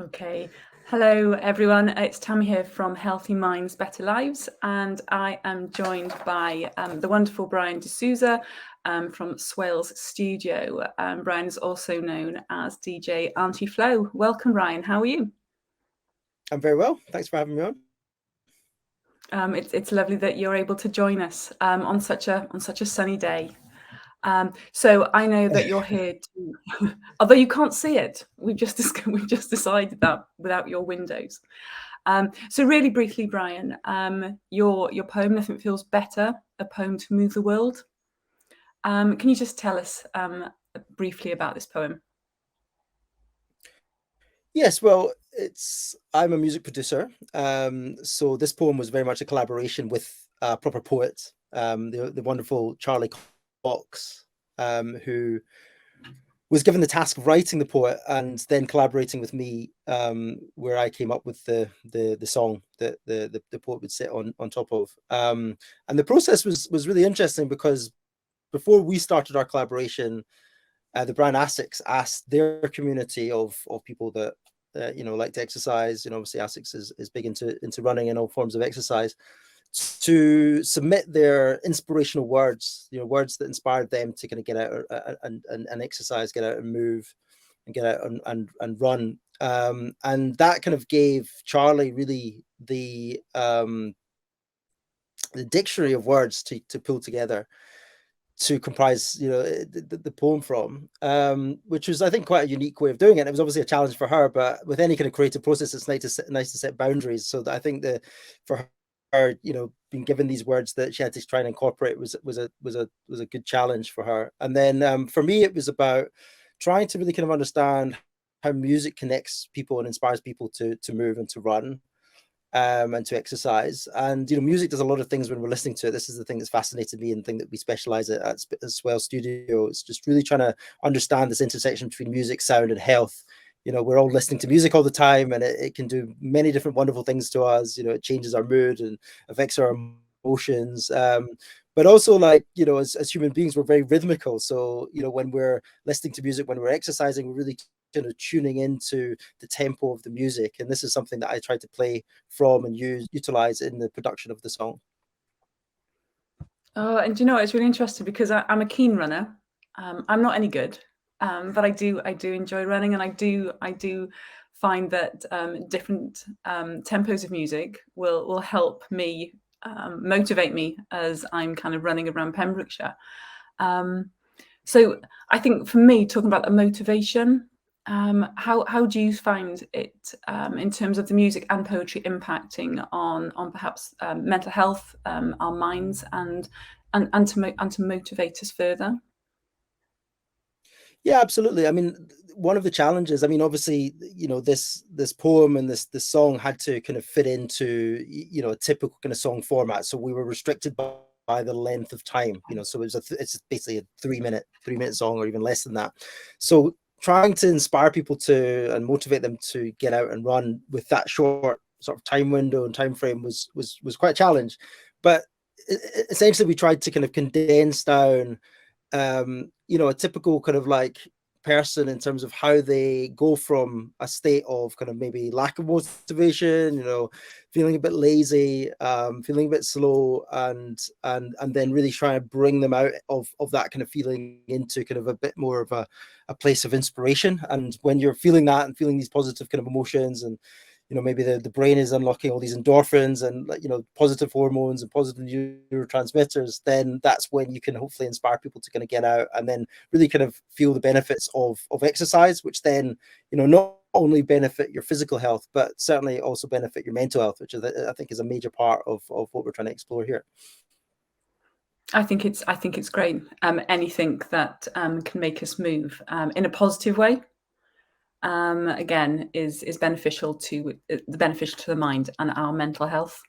Okay. Hello, everyone. It's Tammy here from Healthy Minds, Better Lives, and I am joined by the wonderful Brian D'Souza from Swales Studio. Brian is also known as DJ Auntie Flo. Welcome, Brian. How are you? I'm very well. Thanks for having me on. It's lovely that you're able to join us on such a sunny day. So I know that you're here to, although you can't see it, we've just decided that without your windows. So really briefly, Brian, your poem "Nothing Feels Better," a poem to move the world. Can you just tell us briefly about this poem? Yes, well, I'm a music producer. So this poem was very much a collaboration with a proper poet, the wonderful Charlie Cox, who was given the task of writing the poet and then collaborating with me, where I came up with the song that the poet would sit on top of. And the process was really interesting because before we started our collaboration, the brand Asics asked their community of people that like to exercise. Obviously Asics is big into running and all forms of exercise, to submit their inspirational words, words that inspired them to kind of get out and exercise, get out and move, and get out and run. And that kind of gave Charlie really the dictionary of words to pull together to comprise the poem from, which was, I think, quite a unique way of doing it. It was obviously a challenge for her, but with any kind of creative process, it's nice to set boundaries. So that I think that for her, being given these words that she had to try and incorporate was a good challenge for her. And then for me, it was about trying to really kind of understand how music connects people and inspires people to move and to run, and to exercise. And music does a lot of things when we're listening to it. This is the thing that's fascinated me, and the thing that we specialize at Swell Studio. It's just really trying to understand this intersection between music, sound, and health. We're all listening to music all the time, and it can do many different wonderful things to us. It changes our mood and affects our emotions. But also, like, as human beings, we're very rhythmical. So when we're listening to music, when we're exercising, we're really tuning into the tempo of the music. And this is something that I try to play from and utilize in the production of the song. Oh, and it's really interesting because I'm a keen runner. I'm not any good, but I do enjoy running, and I do find that different tempos of music will help me, motivate me as I'm kind of running around Pembrokeshire. So I think for me, talking about the motivation, how do you find it in terms of the music and poetry impacting on perhaps mental health, our minds, and to motivate us further? Yeah, absolutely. I mean, one of the challenges, I mean, obviously, this poem and this song had to kind of fit into, a typical kind of song format. So we were restricted by the length of time, so it's basically a three minute song, or even less than that. So trying to inspire people to and motivate them to get out and run with that short sort of time window and time frame was quite a challenge. But essentially we tried to kind of condense down, a typical kind of like person in terms of how they go from a state of kind of maybe lack of motivation, feeling a bit lazy, feeling a bit slow, and then really try and bring them out of that kind of feeling into kind of a bit more of a place of inspiration. And when you're feeling that and feeling these positive kind of emotions, and maybe the brain is unlocking all these endorphins and positive hormones and positive neurotransmitters, then that's when you can hopefully inspire people to kind of get out and then really kind of feel the benefits of exercise, which then not only benefit your physical health, but certainly also benefit your mental health, which I think is a major part of what we're trying to explore here. I think it's great. Anything that can make us move in a positive way, again, is beneficial to the mind and our mental health.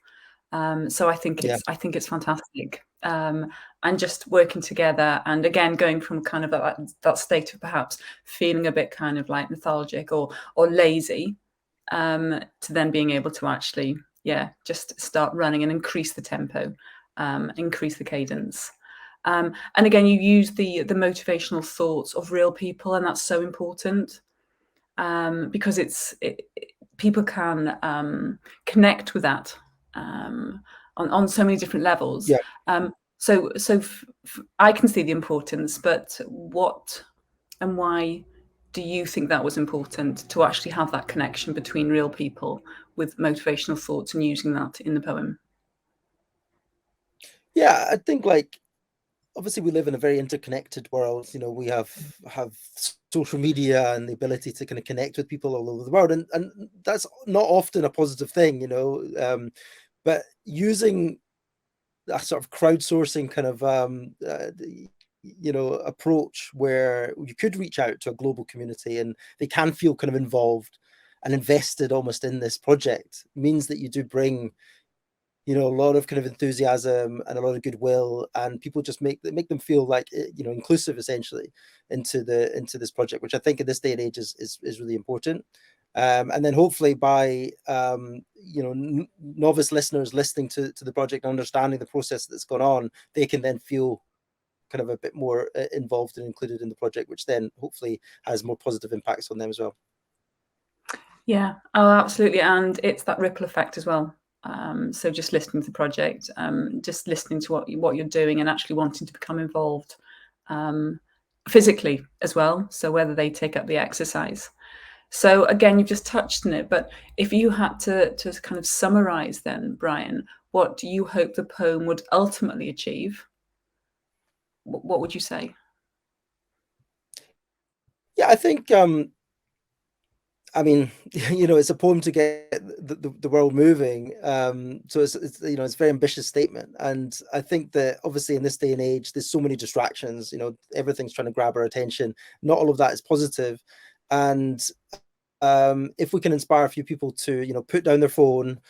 So I think Yeah. it's fantastic, and just working together, and again going from kind of that state of perhaps feeling a bit kind of like lethargic or lazy, to then being able to actually just start running and increase the tempo, increase the cadence. And again, you use the motivational thoughts of real people, and that's so important. because people can connect with that on so many different levels. Yeah. So I can see the importance, but what and why do you think that was important, to actually have that connection between real people with motivational thoughts and using that in the poem? Yeah, I think, like, obviously we live in a very interconnected world. You know, we have social media and the ability to kind of connect with people all over the world, and that's not often a positive thing, you know. But using a sort of crowdsourcing kind of approach, where you could reach out to a global community and they can feel kind of involved and invested almost in this project, means that you do bring, you know, a lot of kind of enthusiasm and a lot of goodwill, and people just make them feel like, you know, inclusive essentially into this project, which I think in this day and age is really important. And then hopefully by novice listeners listening to the project and understanding the process that's gone on, they can then feel kind of a bit more involved and included in the project, which then hopefully has more positive impacts on them as well. Yeah, oh, absolutely. And it's that ripple effect as well. So just listening to the project, just listening to what you're doing, and actually wanting to become involved physically as well. So whether they take up the exercise. So again, you've just touched on it, but if you had to kind of summarize then, Brian, what do you hope the poem would ultimately achieve? What would you say? Yeah, I think, I mean, you know, it's a poem to get the world moving. So it's you know, it's a very ambitious statement. And I think that obviously in this day and age, there's so many distractions, you know, everything's trying to grab our attention. Not all of that is positive. And if we can inspire a few people to, you know, put down their phone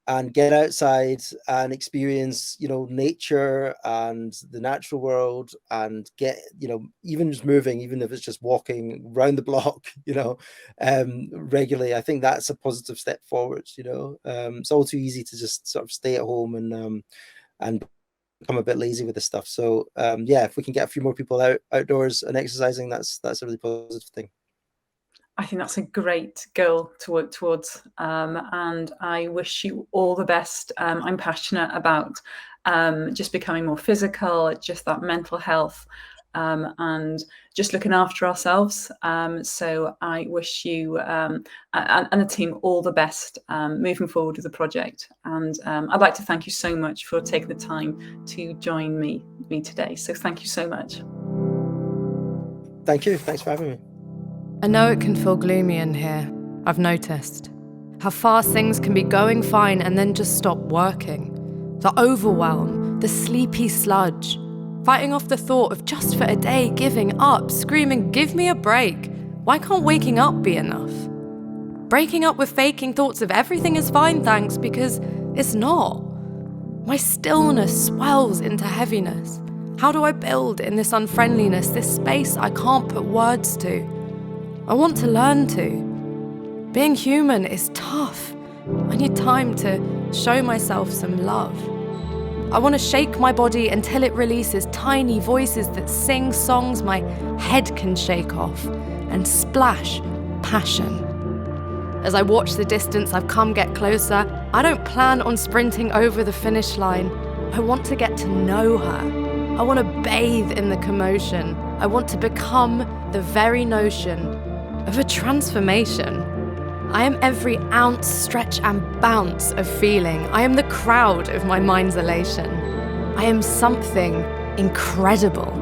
and get outside and experience, you know, nature and the natural world, and get, you know, even just moving, even if it's just walking around the block, you know, regularly, I think that's a positive step forward. You know, it's all too easy to just sort of stay at home and become a bit lazy with this stuff. So yeah, if we can get a few more people outdoors and exercising, that's a really positive thing. I think that's a great goal to work towards, and I wish you all the best. I'm passionate about just becoming more physical, just that mental health, and just looking after ourselves. So I wish you and the team all the best moving forward with the project. And I'd like to thank you so much for taking the time to join me today. So thank you so much. Thank you. Thanks for having me. I know it can feel gloomy in here. I've noticed how fast things can be going fine and then just stop working. The overwhelm, the sleepy sludge, fighting off the thought of just for a day giving up, screaming, give me a break. Why can't waking up be enough? Breaking up with faking thoughts of everything is fine, thanks, because it's not. My stillness swells into heaviness. How do I build in this unfriendliness, this space I can't put words to? I want to learn to. Being human is tough. I need time to show myself some love. I want to shake my body until it releases tiny voices that sing songs my head can shake off and splash passion. As I watch the distance I've come get closer, I don't plan on sprinting over the finish line. I want to get to know her. I want to bathe in the commotion. I want to become the very notion of a transformation. I am every ounce, stretch and bounce of feeling. I am the crowd of my mind's elation. I am something incredible.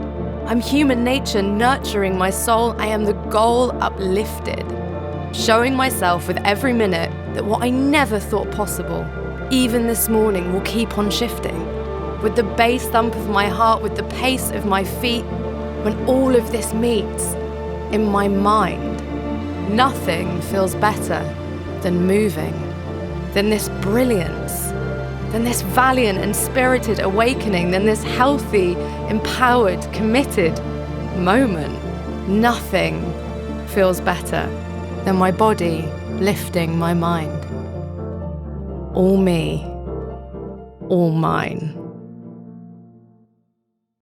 I'm human nature nurturing my soul. I am the goal uplifted. Showing myself with every minute that what I never thought possible, even this morning, will keep on shifting. With the bass thump of my heart, with the pace of my feet, when all of this meets in my mind, nothing feels better than moving, than this brilliance, than this valiant and spirited awakening, than this healthy, empowered, committed moment. Nothing feels better than my body lifting my mind. All me, all mine.